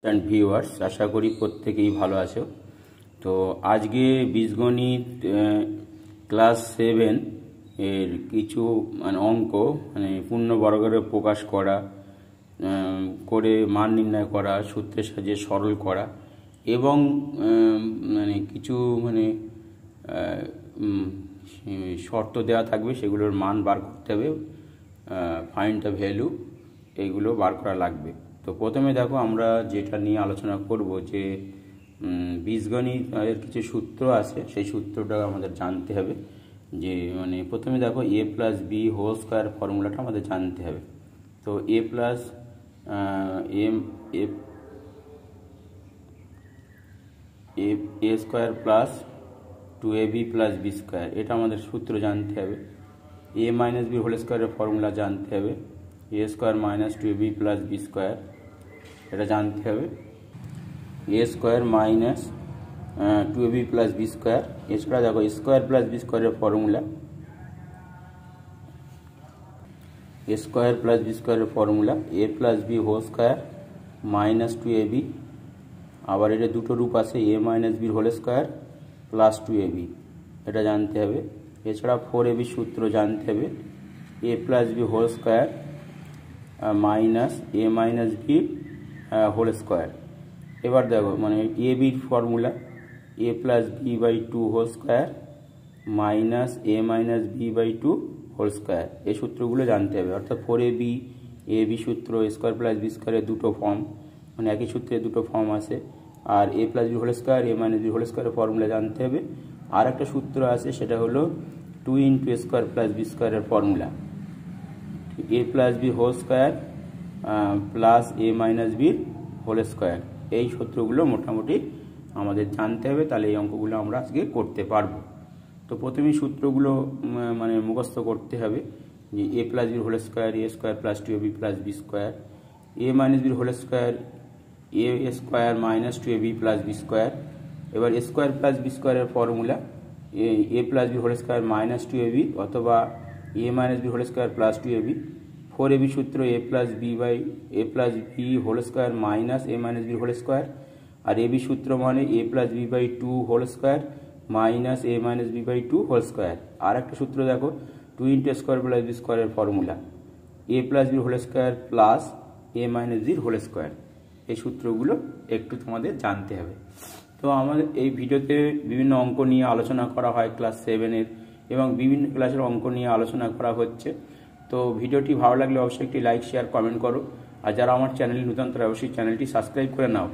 And viewers, আশা করি প্রত্যেকেই ভালো আছো। তো আজকে বীজগণিত ক্লাস 7 এর কিছু অঙ্ক পূর্ণবর্গের প্রকাশ করা, করে মান নির্ণয় করা, সূত্রের সাহায্যে সরল করা এবং কিছু শর্ত দেওয়া থাকবে, সেগুলোর মান বার করতে হবে, ফাইন্ড দ্য ভ্যালু, এইগুলো বার করা লাগবে। তো প্রথমে দেখো, আমরা যেটা নিয়ে আলোচনা করব যে বীজগণিতের কিছু সূত্র আছে, সেই সূত্রটা আমাদের জানতে হবে। যে প্রথমে দেখো a plus B whole square ফর্মুলাটা আমাদের জানতে হবে। তো a plus a square plus 2ab plus B square, এটা আমাদের সূত্র জানতে হবে। a মাইনাস বি হোল স্কোয়ারের ফর্মুলা জানতে হবে। a square minus 2ab plus B square, এটা জানতে হবে। a square minus 2ab plus B square, এছাড়া দেখো স্কোয়ার প্লাস বি স্কোয়ারের ফর্মুলা, স্কোয়ার প্লাস বি স্কোয়ারের formula a plus B whole square minus 2ab, আবার এটা দুটো রূপ আছে, a minus B whole square plus 2ab, এটা জানতে হবে। এছাড়া 4ab সূত্র জানতে হবে, a plus B whole square minus a minus B whole square. এবার দেখো a বির formula a plus B by 2 whole square minus a minus B by 2 whole square, এই সূত্রগুলো জানতে হবে। অর্থাৎ 4ab a বি সূত্র, স্কোয়ার প্লাস বি স্কোয়ারের দুটো ফর্ম, একই সূত্রের দুটো ফর্ম আছে। আর a plus B whole square a minus B whole স্কোয়ারের ফর্মুলা জানতে হবে। আর একটা সূত্র আছে, সেটা হলো 2 ইন্টু স্কোয়ার প্লাস বি স্কোয়ারের formula, a plus B whole square plus a minus B whole square. এই সূত্রগুলো মোটামুটি আমাদের জানতে হবে, তাহলে এই অঙ্কগুলো আমরা আজকে করতে পারবো। তো প্রথমেই সূত্রগুলো মুখস্থ করতে হবে। যে a plus B whole square a square plus 2ab plus B square, a minus B whole square a square minus 2ab plus B square. এবার স্কোয়ার প্লাস বি স্কোয়ারের formula a plus B whole square minus 2ab অথবা a minus B whole square plus 2ab। 4ab সূত্র a plus B whole square minus a minus B whole square. আর ab সূত্র a plus B by 2 whole square minus a minus B by 2 whole square. আর একটা সূত্র দেখো, 2 into square plus B স্কোয়ারের formula a plus B whole square plus a minus B whole square. এই সূত্রগুলো একটু তোমাদের জানতে হবে। তো আমাদের এই ভিডিওতে বিভিন্ন অঙ্ক নিয়ে আলোচনা করা হয় ক্লাস 7-এর, এবং বিভিন্ন ক্লাসের অঙ্ক নিয়ে আলোচনা করা হচ্ছে। তো ভিডিওটি ভালো লাগলে অবশ্যই একটি লাইক, শেয়ার, কমেন্ট করো। আর যারা আমার চ্যানেলে নতুন, তারা অবশ্যই চ্যানেলটি সাবস্ক্রাইব করে নাও।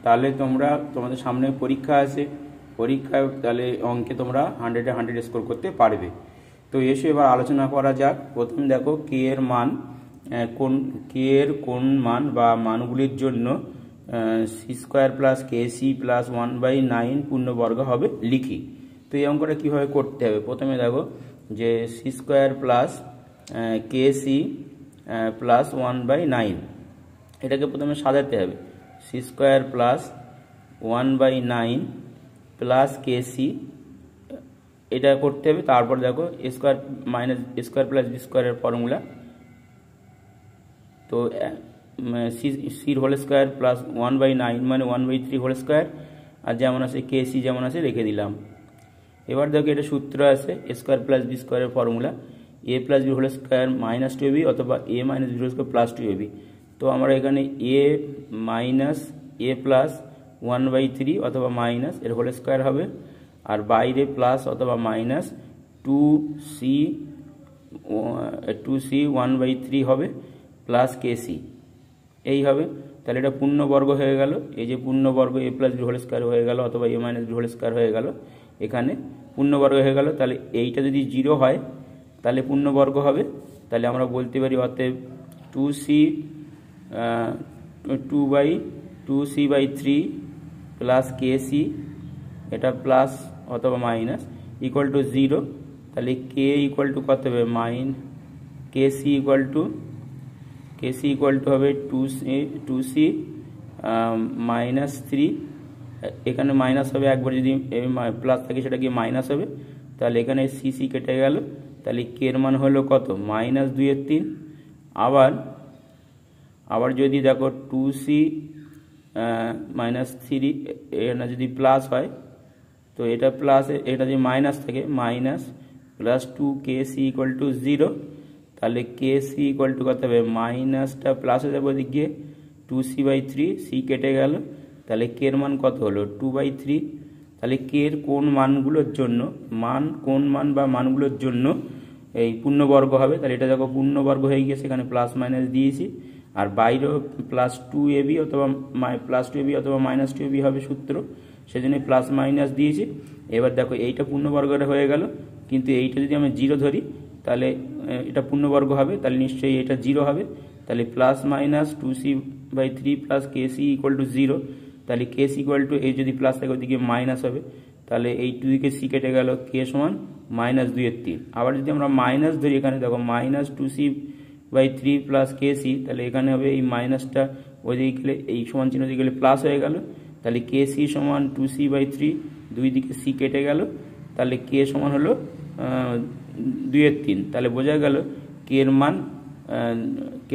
তাহলে তোমাদের সামনে পরীক্ষা আছে, পরীক্ষায় তাহলে অঙ্কে তোমরা 100-এ 100 স্কোর করতে পারবে। তো এসে এবার আলোচনা করা যাক। প্রথমে দেখো, কে এর কোন মান বা মানগুলির জন্য C square plus K C plus 1/9 পূর্ণবর্গ হবে লিখি। তো এই অঙ্কটা কীভাবে করতে হবে? প্রথমে দেখো যে C square plus K C plus 1/9, এটাকে প্রথমে সাজাতে হবে। C square plus 1/9 plus K C, এটা করতে হবে। তারপর দেখো square minus square plus B স্কোয়ারের ফর্মুলা, তো সির whole square plus 1/9 1/3 whole square, আর যেমন আছে কে সি যেমন আছে রেখে দিলাম। এবার দেখো এটা সূত্র আছে, স্কোয়ার প্লাস বি স্কোয়ারের formula a plus B whole square minus 2ab অথবা a minus B whole square plus 2ab। তো আমরা এখানে a মাইনাস a প্লাস 1/3 অথবা মাইনাস এর হোল স্কোয়ার হবে, আর বাইরে প্লাস অথবা মাইনাস 2c 1/3 হবে প্লাস কে সি, এই হবে। তাহলে এটা পূর্ণবর্গ হয়ে গেল। এই যে পূর্ণবর্গ a plus B whole square হয়ে গেল অথবা a minus B whole square হয়ে গেল, এখানে পূর্ণবর্গ হয়ে গেল। তাহলে এইটা যদি 0 হয় তাহলে পূর্ণবর্গ হবে। তাহলে আমরা বলতে পারি অতএব 2c/3 প্লাস কে সি, এটা প্লাস অথবা মাইনাস ইকুয়াল টু 0। তাহলে কে ইকুয়াল টু কত হবে? কে সি ইকুয়াল টু হবে 2c মাইনাস 3, এখানে মাইনাস হবে, একবার যদি প্লাস থাকে সেটা কি মাইনাস হবে। তাহলে এখানে সি কেটে গেল, তাহলে কে এর মান হলো কত? -2/3। আবার যদি দেখো 2c -3 এটা যদি প্লাস হয় তো এটা প্লাস, এটা যদি মাইনাস থাকে minus plus 2kc equal to 0, তাহলে kc ইকুয়াল টু কত হবে, মাইনাসটা প্লাস হয়ে যাবে ওদিক গিয়ে 2c/3, c কেটে গেল, তাহলে k এর মান কত হলো 2/3। তাহলে k এর কোন মানগুলোর জন্য কোন মান বা মানগুলোর জন্য এই পূর্ণবর্গ হবে, তাহলে এটা দেখো পূর্ণবর্গ হয়ে গিয়ে সেখানে প্লাস মাইনাস দিয়েছি, আর বাইরেও +2ab অথবা +2ab অথবা -2ab হবে সূত্র, সেজন্য প্লাস মাইনাস দিয়েছি। এবার দেখো এইটা পূর্ণবর্গটা হয়ে গেল, কিন্তু এইটা যদি আমি 0 ধরি তাহলে এটা পূর্ণবর্গ হবে, তাহলে নিশ্চয়ই এটা 0 হবে। তাহলে plus minus 2c/3 plus kc equal to 0, তাহলে kc ইকুয়াল টু এই যদি প্লাস থাকে ওদিকে মাইনাস হবে, তাহলে এই 2 দিকে c কেটে গেল, k সমান -2/3। আবার যদি আমরা মাইনাস ধরি এখানে দেখো -2c/3 প্লাস kc, তাহলে এখানে হবে এই মাইনাসটা ওইদিকে গেলে এই সমান চিহ্ন দিকে গেলে প্লাস হয়ে গেল, তাহলে kc সমান 2c/3, দুই দিকে c কেটে গেল, তাহলে k সমান হলো 2/3। তাহলে বোঝা গেল k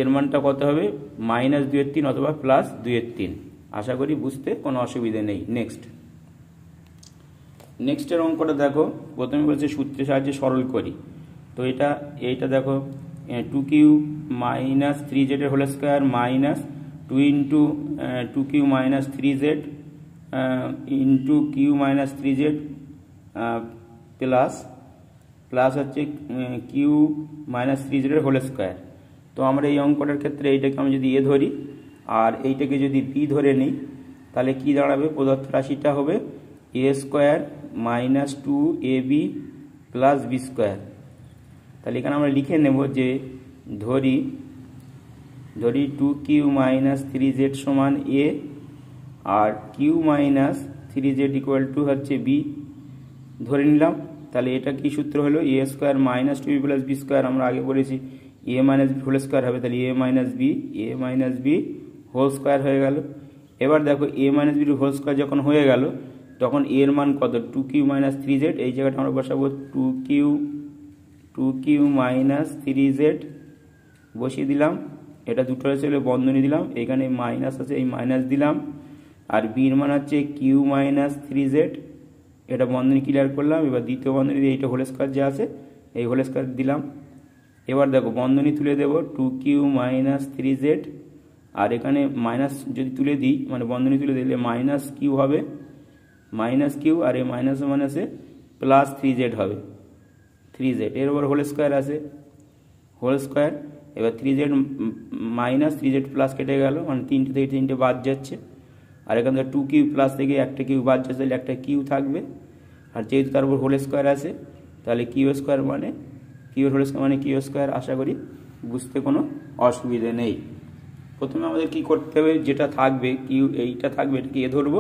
এর মানটা কত হবে, -2/3 অথবা +2/3। আশা করি বুঝতে কোনো অসুবিধা নেই। নেক্সটের অঙ্কটা দেখো, প্রথমে বলছে সূত্রের সাহায্যে সরল করি। তো এইটা দেখো 2q - 3z এর whole square minus 2 × 2q - 3z into q - 3z plus হচ্ছে q - 3z এর হোল স্কয়ার। তো আমরা এই অঙ্কটার ক্ষেত্রে এইটাকে আমি যদি a ধরি আর এইটাকে যদি b ধরে নিই, তাহলে কি দাঁড়াবে, প্রদত্ত রাশিটা হবে a square - 2ab plus b square. তাহলে এখানে আমরা লিখে নেব যে ধরি 2q - 3z সমান a আর q - 3z ইকুয়াল টু হচ্ছে b ধরে নিলাম। তাহলে এটা কি সূত্র হলো, a square - 2b plus b square, আমরা আগে বলেছি a - b হোল স্কয়ার হবে, তাহলে a - b হোল স্কয়ার হয়ে গেল। এবার দেখো a - b হোল স্কয়ার যখন হয়ে গেল তখন a এর মান কত, 2q - 3z, এই জায়গাটা আমরা বসাবো 2q - 3z বসিয়ে দিলাম, এটা দুটো ছিল বন্ধনী দিলাম, এখানে মাইনাস আছে এই মাইনাস দিলাম, আর b এর মান হচ্ছে q - 3z, এটা বন্ধনী ক্লিয়ার করলাম। এবার দ্বিতীয় বন্ধনী দিয়ে এইটা হোল স্কয়ার যে আছে এই হোল স্কয়ার দিলাম। এবার দেখো বন্ধনী তুলে দেব 2q - 3z, আর এখানে মাইনাস যদি তুলে দিই মানে বন্ধনী তুলে দিলে -q হবে, -q, আর এই মাইনাসে প্লাস 3z হবে, 3z এর উপর হোল স্কয়ার আছে, হোল স্কয়ার। এবার 3z - 3z প্লাস কেটে গেল, মানে 3টে থেকে 3টে বাদ যাচ্ছে, আর এখান থেকে 2q প্লাস থেকে একটা কিউ বাদ যাচ্ছে, তাহলে একটা কিউ থাকবে, আর যেহেতু তার উপর হোল স্কয়ার আছে তাহলে কিউ স্কয়ার মানে কিউ হোল স্কয়ার মানে কিউ স্কয়ার। আশা করি বুঝতে কোনো অসুবিধে নেই। প্রথমে আমাদের কি করতে হবে, যেটা থাকবে কিউ এইটা থাকবে এটাকে এ ধরবো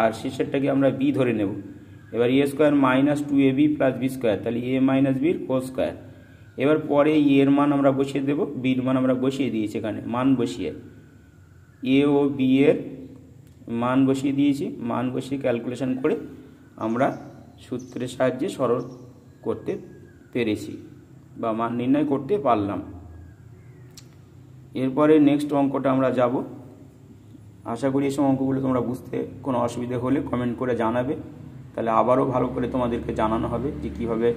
আর শেষেরটাকে আমরা বি ধরে নেব। এবার A square - 2ab plus B square, তাহলে a - b হোল স্কয়ার। এবার পরে এর মান আমরা বসিয়ে দেব, বির মান আমরা বসিয়ে দিয়েছি, এখানে মান বসিয়ে এ ও বি এর মান বসিয়ে দিয়েছি, মান বসিয়ে ক্যালকুলেশন করে আমরা সূত্রের সাহায্যে সরল করতে পেরেছি বা মান নির্ণয় করতে পারলাম। এরপরে নেক্সট অঙ্কটা আমরা যাব। আশা করি এই সব অঙ্কগুলো তোমরা বুঝতে কোনো অসুবিধা হলে কমেন্ট করে জানাবে, তাহলে আবারও ভালো করে তোমাদেরকে জানানো হবে যে কীভাবে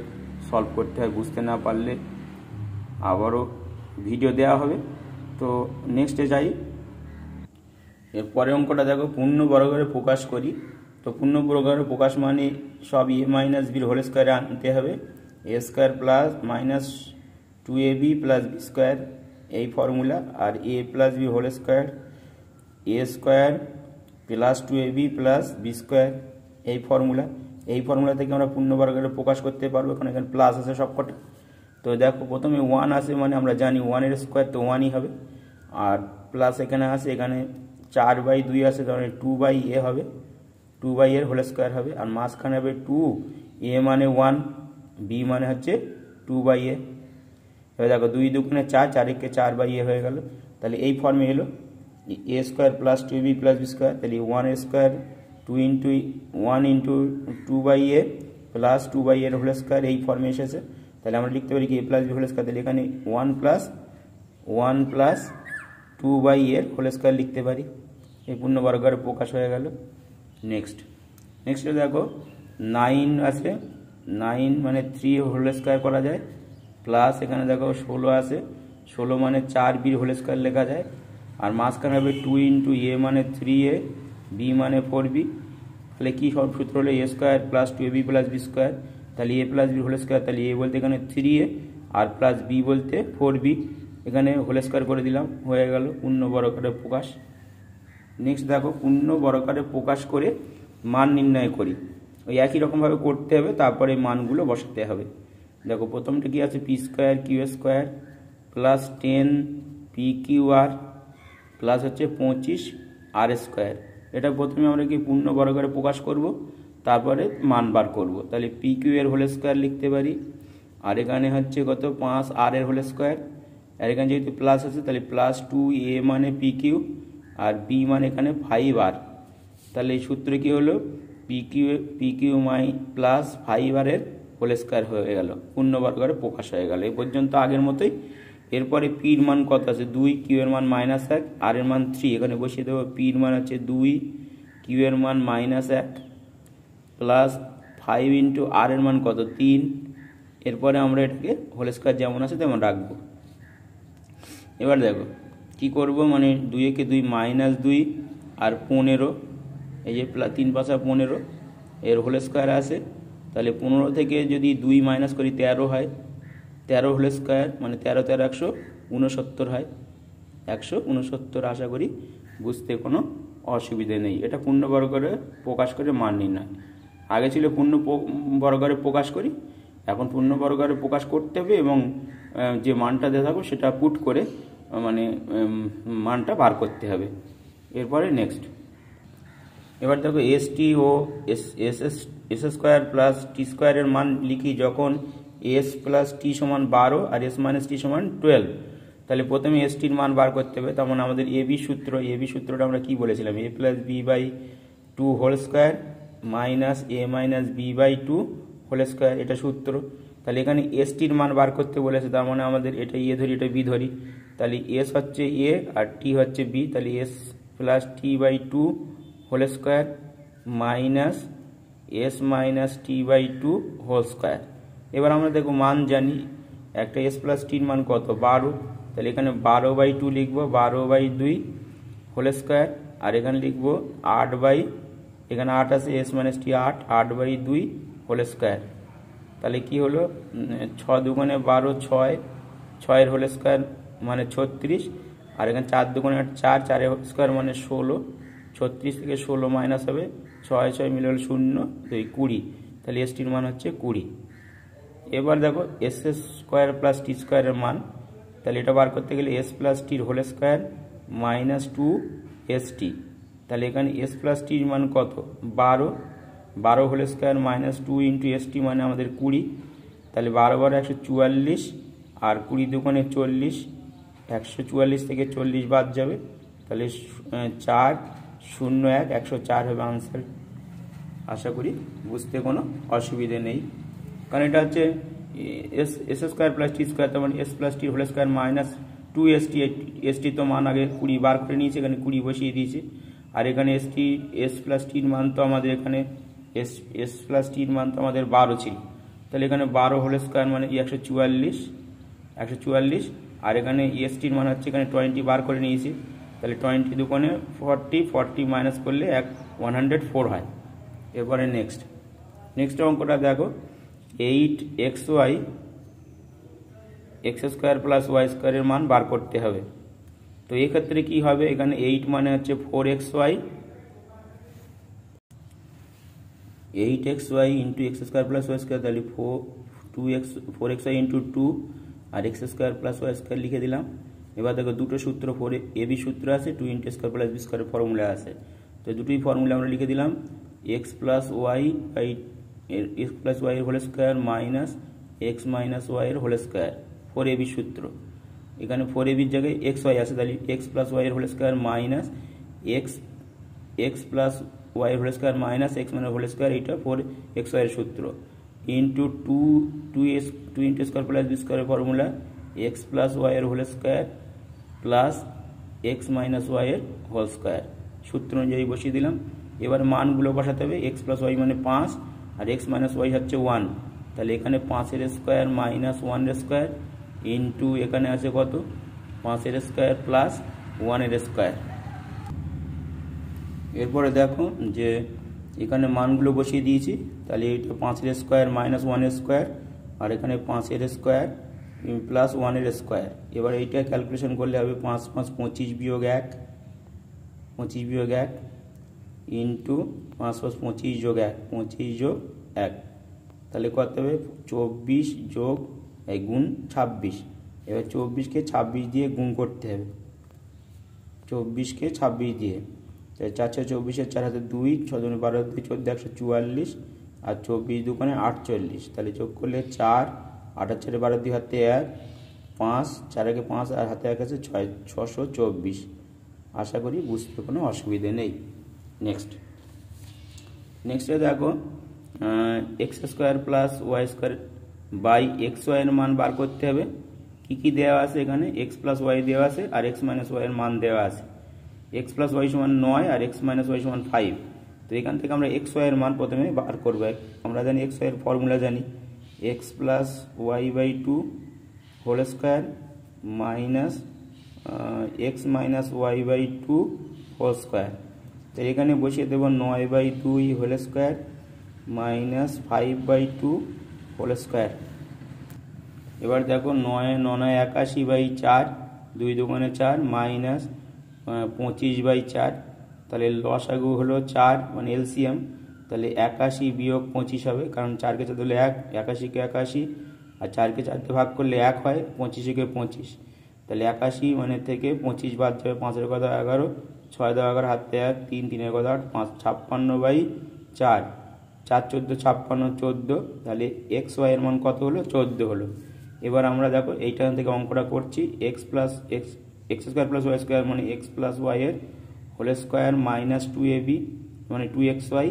সলভ করতে হয়। বুঝতে না পারলে আবারও ভিডিও দেওয়া হবে। তো নেক্সটে যাই। এরপরে অঙ্কটা দেখো, পূর্ণবর্গরে প্রকাশ করি। তো পূর্ণবর্গরে প্রকাশ মানে সব a - b হোল স্কয়ারে আনতে হবে, a square plus -2ab plus b square এই ফর্মুলা, আর a plus b whole square a square plus 2ab plus b square এই ফর্মুলা। এই ফর্মুলা থেকে আমরা পূর্ণবর্গরে প্রকাশ করতে পারবো, কারণ এখানে প্লাস আছে সবকটা। তো দেখো প্রথমে 1 আসে মানে আমরা জানি 1 এর স্কয়ার তো 1ই হবে, আর প্লাস এখানে আসে, এখানে 4/2 আসে, তাহলে 2/a হবে, 2/a এর হোল স্কয়ার হবে, আর মাঝখানে হবে 2, a মানে 1, b মানে হচ্ছে 2/a। এবার দেখো 2 দুগুণে 4, 4 একে 4/a হয়ে গেল, তাহলে এই ফর্মে এলো a square plus 2b plus b square, তাহলে 1 square 1 into 2/a plus 2/a এর হোল স্কয়ার এই ফর্মে এসেছে। তাহলে আমরা লিখতে পারি কি a plus b whole square, তাহলে এখানে 1 প্লাস 2/a এর হোল স্কয়ার লিখতে পারি। এই পূর্ণবর্গের প্রকাশ হয়ে গেল। নেক্সটে দেখো 9 আছে, 9 মানে 3 হোল স্কোয়ার করা যায়, প্লাস এখানে দেখো 16 আছে, 16 মানে 4b হোল স্কোয়ার লেখা যায়, আর মাঝখানে হবে 2 ইন্টু এ মানে 3a, বি মানে 4b। তাহলে কী সব সূত্র হলো A square plus 2ab plus B square. তাহলে A plus B whole square, তাহলে এ বলতে এখানে 3a আর প্লাস বি বলতে 4b, এখানে হোল স্কোয়ার করে দিলাম, হয়ে গেল পূর্ণ বর্গাকারের প্রকাশ। নেক্সট দেখো পূর্ণ বর্গাকারে প্রকাশ করে মান নির্ণয় করি। ওই একই রকমভাবে করতে হবে, তারপরে মানগুলো বসাতে হবে। দেখো প্রথমটা কি আছে, P square Q square plus 10 P Q আর প্লাস হচ্ছে 25 আর স্কোয়ার। এটা প্রথমে আমরা কি পূর্ণ বর্গাকারে প্রকাশ করব, তারপরে মান বার করব। তাহলে পি কিউ এর হোল স্কোয়ার লিখতে পারি, আর এখানে হচ্ছে কত 5 আর এর হোল স্কোয়ার, আর এখানে যেহেতু প্লাস আছে তাহলে প্লাস 2 এ মানে পি কিউ আর বি মানে এখানে 5 আর। তাহলে এই সূত্র কি হলো, পি কিউ মাই প্লাস 5 আর এর হোল স্কোয়ার হয়ে গেল, পূর্ণবর্গের প্রকাশ হয়ে গেল। এই পর্যন্ত আগের মতোই। এরপরে পির মান কত আছে 2, কিউ এর মান -1, আর এর মান 3, এখানে বসিয়ে দেবো। পির মান হচ্ছে 2, কিউ এর মান -1 প্লাস 5 ইন্টু আর এর মান কত 3। এরপরে আমরা এটাকে হোল স্কোয়ার যেমন আছে তেমন রাখবো। এবার দেখো কি করব, মানে 2 একে 2 -2 আর 15, এই যে 3 পাশা 15 এর হোল স্কোয়ার আছে। তাহলে 15 থেকে যদি 2 মাইনাস করি 13 হয়, 13 হোল স্কোয়ার মানে 13 13 169 হয়, 169। আশা করি বুঝতে কোনো অসুবিধে নেই। এটা পূর্ণবর্গরে প্রকাশ করে মান নির্ণয়। আগে ছিল পূর্ণবর্গরে প্রকাশ করি, এখন পূর্ণবর্গরে প্রকাশ করতে হবে এবং যে মানটা দেওয়া থাকবে সেটা পুট করে মানে মানটা বার করতে হবে। এরপরে নেক্সট, এবার দেখো এস টি ও এস স্কোয়ার প্লাস টি স্কোয়ারের মান লিখি যখন এস প্লাস টি সমান 12 আর এস মাইনাস টি সমান 12। তাহলে প্রথমে এস টির মান বার করতে হবে। তেমন আমাদের এবি সূত্রটা আমরা কি বলেছিলাম, A plus B by 2 whole square minus A minus B by 2 whole square, এটা সূত্র। তাহলে এখানে এস টির মান বার করতে বলেছে, তার মানে আমাদের এটা এ ধরি এটা বি ধরি। তাহলে এস হচ্ছে এ আর টি হচ্ছে বি, তাহলে S plus T by 2 whole square minus S minus T by 2 whole square. এবার আমরা দেখো মান জানি, একটা এস প্লাস টির মান কত 12, তাহলে এখানে 12/2 লিখবো, 12/2 হোল স্কোয়ার, আর এখানে লিখবো 8 এখানে 8 আছে এস মাইনাস টি 8/2 হোল স্কোয়ার। তাহলে কি হলো 6 দুগুণে 12, 6 এর হোল স্কোয়ার মানে 36, আর এখানে 4 দুগুণে 4, 4 এর স্কোয়ার মানে 16, 36 থেকে 16 মাইনাস হবে 6 6 মিলে হল 0 2 20, তাহলে এস টির মান হচ্ছে 20। এবার দেখো এস স্কোয়ার প্লাস টি স্কোয়ারের মান, তাহলে এটা বার করতে গেলে এস প্লাস টির whole square minus 2 S T. তাহলে এখানে এস প্লাস টির মান কত 12 whole square minus 2 into S T মানে আমাদের 20। তাহলে 12 12 144 আর 20 দুগুণে 40, 144 থেকে 40 বাদ যাবে, তাহলে 4 0 1 104 হবে আনসার। আশা করি বুঝতে কোনো অসুবিধে নেই, কারণ এটা হচ্ছে S square plus T square, তার মানে S plus T whole square minus 2 S T তো মান আগে 20 বার করে নিয়েছে, এখানে 20 বসিয়ে দিয়েছে। আর এখানে এস প্লাস টির মান তো আমাদের এখানে এস প্লাস টির মান তো আমাদের 12 ছিল, তাহলে এখানে 12 হোল স্কোয়ার মানে 144, আর এখানে এস টির মান হচ্ছে এখানে 20 বার করে নিয়েছি, তাহলে 20 দুগুণে 40 মাইনাস করলে 104 হয়। এরপরে নেক্সট অঙ্কটা দেখো 8xy x square plus Y স্কোয়ারের মান বার করতে হবে। তো এই ক্ষেত্রে কি হবে, এখানে 8 মানে হচ্ছে 4xy into X square plus Y square, তাহলে 4xy ইন্টু 2 আর X square plus Y square লিখে দিলাম। এবার দেখো দুটো সূত্র 4ab সূত্র আছে, 2 ইন্টু স্কোয়ার প্লাস বি স্কোয়ারের ফর্মুলা আছে, তো দুটোই ফর্মুলা আমরা লিখে দিলাম। এক্স প্লাস ওয়াই এর whole square minus X minus Y এর হোল স্কোয়ার 4ab সূত্র। এখানে 4ab জায়গায় xy আছে, তাহলে এক্স প্লাস ওয়াই এর whole square minus X plus Y এর হোল স্কোয়ার মাইনাস এক্স মানে হোল স্কোয়ার, এইটা 4xy এর সূত্র into 2 into square plus B স্কোয়ারের ফর্মুলা এক্স প্লাস ওয়াই এর whole square plus X minus Y এর whole square. সূত্র অনুযায়ী বসিয়ে দিলাম। এবার মানগুলো বসাতে হবে। এক্স প্লাস ওয়াই মানে 5 আর এক্স মাইনাস ওয়াই হচ্ছে 1, তাহলে এখানে 5 এর স্কোয়ার মাইনাস 1 এর স্কোয়ার ইন্টু এখানে আছে কত 5 এর স্কোয়ার প্লাস 1 এর স্কোয়ার। এরপরে দেখো যে এখানে মানগুলো বসিয়ে দিয়েছি, তাহলে এটা 5 এর স্কোয়ার মাইনাস 1 এর স্কোয়ার আর এখানে 5 এর স্কোয়ার প্লাস 1 এর স্কোয়ার। এবার এইটা ক্যালকুলেশন করলে হবে 5 5 25 বিয়োগ 1, 25 বিয়োগ 1 ইন্টু 5 5 25 যোগ 1, 25 যোগ 1, তাহলে কত হবে 24 যোগ গুণ 26। এবার 24কে 26 দিয়ে গুণ করতে হবে, 24কে 26 দিয়ে, 4 4 24 4 হাতে 2, 6 2 12 2 14 144 আর 24 দুগুণে 48, তাহলে যোগ করলে 4 8 4 12 2 হাতে 1 5 4 একে 5 আর হাতে 1 আছে 6 624। আশা করি বুঝতে কোনো অসুবিধে নেই। নেক্সটে দেখো X square plus Y square by X ওয়াইয়ের মান বার করতে হবে। কী দেওয়া আছে এখানে এক্স প্লাস ওয়াই দেওয়া আছে আর এক্স মাইনাস ওয়াইয়ের মান দেওয়া আছে। এক্স প্লাস ওয়াই সমান 9 আর এক্স মাইনাস ওয়াই সমান 5। তো এখান থেকে আমরা এক্স ওয়াইয়ের মান প্রথমে বার করব। আমরা জানি এক্স ওয়াইয়ের ফর্মুলা জানি X plus Y by 2 whole square minus X minus Y by 2 whole square. তো এখানে বসিয়ে দেবো 9 by 2 whole square minus 5 by 2 whole square. এবার দেখো 9 9 81 বাই 4 2 দুগুণে 4 মাইনাস 25 বাই 4, তাহলে লসাগু হলো 4 মানে এলসিএম, তাহলে 81 বিয়োগ 25 হবে, কারণ 4কে 4 দিলে 1, 81কে 81 আর 4কে 4 ভাগ করলে 1 হয়, 25কে 25, তাহলে 81 মানে থেকে 25 বাদ যাবে, 5 এর কথা 11, 6 দাও 11 হাতে 1, 3 3 এর কথা 8, 5 56 বাই 4, 4 14 56 14, তাহলে এক্স ওয়াই এর মান কত হলো 14 হলো। এবার আমরা দেখো এইখান থেকে অঙ্কটা করছি X plus X square plus Y square মানে এক্স প্লাস ওয়াই এর হোল স্কোয়ার মাইনাস 2ab মানে 2xy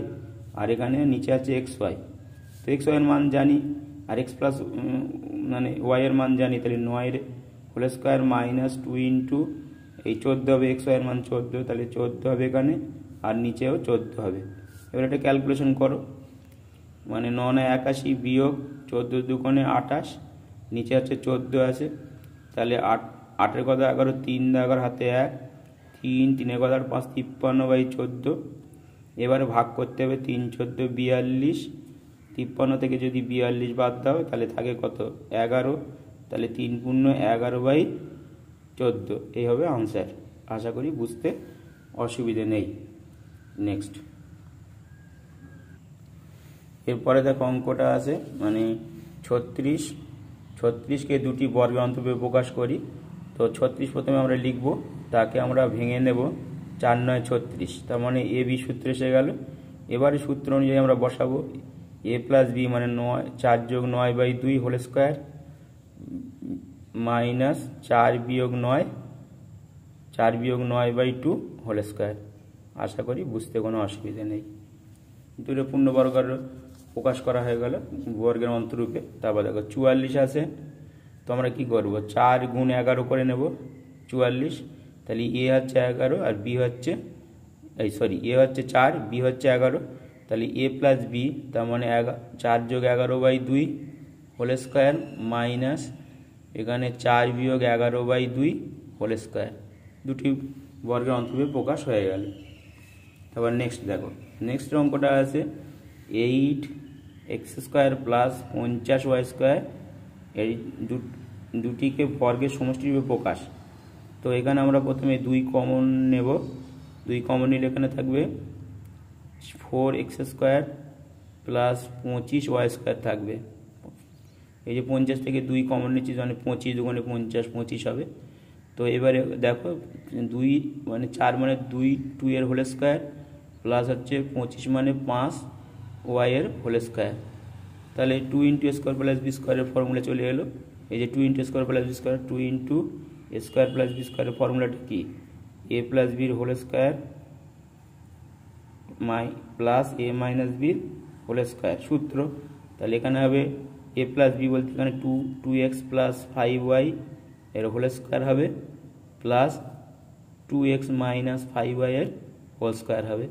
আর এখানে নিচে আছে এক্স ওয়াই। তো এক্স ওয়াই এর মান জানি আর এক্স প্লাস মানে ওয়াই এর মান জানি, তাহলে 9 এর হোল স্কোয়ার মাইনাস 2 ইন্টু এই 14 হবে, এক্স ওয়াই এর মান 14, তাহলে 14 হবে এখানে আর নিচেও 14 হবে। এবার এটা ক্যালকুলেশন করো, মানে 9 81 বিয়োগ 14 দুগুণে 28, নিচে আছে 14 আছে, তাহলে 8 এর কথা 11, 3 দা 11 হাতে 1, 3 3 এর কথা 5 53 বাই 14। এবারে ভাগ করতে হবে 3 14 42, 53 থেকে যদি 42 বাদ দাও তাহলে থাকে কত 11, তাহলে 3 পূর্ণ 11 বাই 14, এই হবে আনসার। আশা করি বুঝতে অসুবিধে নেই। নেক্সট এরপরে দেখো অঙ্কটা আছে মানে 36কে দুটি বর্গের অন্তর্ভুক্ত প্রকাশ করি। তো 36 প্রথমে আমরা লিখব, তাকে আমরা ভেঙে নেব 4 9 36, তার মানে এ বি সূত্র এসে গেল। এবারে সূত্র অনুযায়ী আমরা বসাবো এ প্লাস বি মানে 4 যোগ 9 বাই 2 হোল স্কোয়ার মাইনাস 4 বিয়োগ 9 বাই 2 হোল স্কোয়ার। আশা করি বুঝতে কোনো অসুবিধা নেই। দুটো পূর্ণবর্গের প্রকাশ করা হয়ে গেল বর্গের অন্তরূপে। তারপর দেখো 44 আছে, তো আমরা কী করবো 4 গুণ 11 করে নেব 44, তাহলে এ হচ্ছে 11 আর বি হচ্ছে এ হচ্ছে 4 বি হচ্ছে 11, তাহলে এ প্লাস বি তার মানে 4 যোগ 11 বাই 2 হোল স্কোয়ার মাইনাস এখানে 4 বিয়োগ 11 বাই 2 হোল স্কোয়ার। দুটি বর্গের অন্তরূপে প্রকাশ হয়ে গেল। তারপর নেক্সট দেখো নেক্সট অঙ্কটা আছে 8x square plus 50y square, এই দুটিকে বর্গের সমষ্টিরূপে প্রকাশ। তো এখানে আমরা প্রথমে 2 কমন নেব, 2 কমন নিলে এখানে থাকবে 4x square plus 25y square থাকবে। এই যে 50 থেকে 2 কমন নিচ্ছি মানে 25 দুগুণে 50 25 হবে। তো এবারে দেখো 2 মানে 4 মানে 2 এর হোল স্কোয়ার প্লাস হচ্ছে 25 মানে 5 ওয়াই এর হোল স্কোয়ার, তাহলে 2 ইন্টু স্কোয়ার প্লাস বি স্কোয়ারের ফর্মুলা চলে এলো। এই যে 2 into square plus B square, 2 into square plus B স্কোয়ারের ফর্মুলাটা কি এ প্লাস বির whole square plus A minus বির হোল স্কোয়ার সূত্র। তাহলে এখানে হবে এ প্লাস বি বলতে এখানে 2x প্লাস 5y এর হোল স্কোয়ার হবে প্লাস 2x মাইনাস 5y এর হোল স্কোয়ার হবে।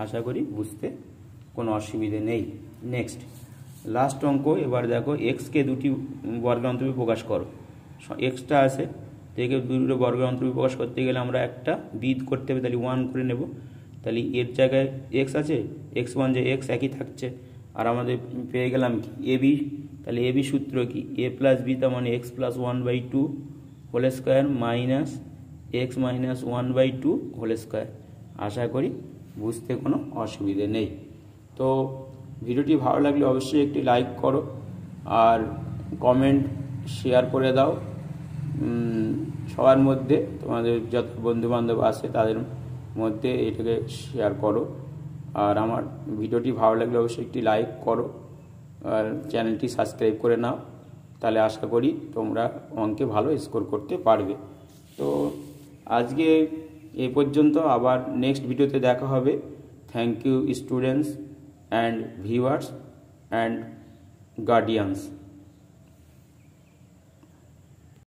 আশা করি বুঝতে কোনো অসুবিধে নেই। নেক্সট লাস্ট অঙ্ক। এবার দেখো এক্সকে দুটি বর্গের অন্তরূপে প্রকাশ করো। এক্সটা আছে থেকে দুটো বর্গের অন্তরূপে প্রকাশ করতে গেলে আমরা একটা বিদ করতে হবে, তাহলে 1 করে নেব। তাহলে এর জায়গায় এক্স আছে, x1 যে এক্স একই থাকছে, আর আমাদের পেয়ে গেলাম কি এবি। তাহলে এবি সূত্র কি এ প্লাস বি, তার মানে X plus 1/2 whole square minus X minus 1/2 whole square. আশা করি বুঝতে কোনো অসুবিধে নেই। তো ভিডিওটি ভালো লাগলে অবশ্যই একটি লাইক করো আর কমেন্ট শেয়ার করে দাও সবার মধ্যে, তোমাদের যত বন্ধুবান্ধব আছে তাদের মধ্যে এটাকে শেয়ার করো। আর আমার ভিডিওটি ভালো লাগলে অবশ্যই একটি লাইক করো আর চ্যানেলটি সাবস্ক্রাইব করে নাও, তাহলে আশা করি তোমরা অঙ্কে ভালো স্কোর করতে পারবে। তো আজকে এই পর্যন্ত, আবার নেক্সট ভিডিওতে দেখা হবে। Thank you students and viewers and guardians.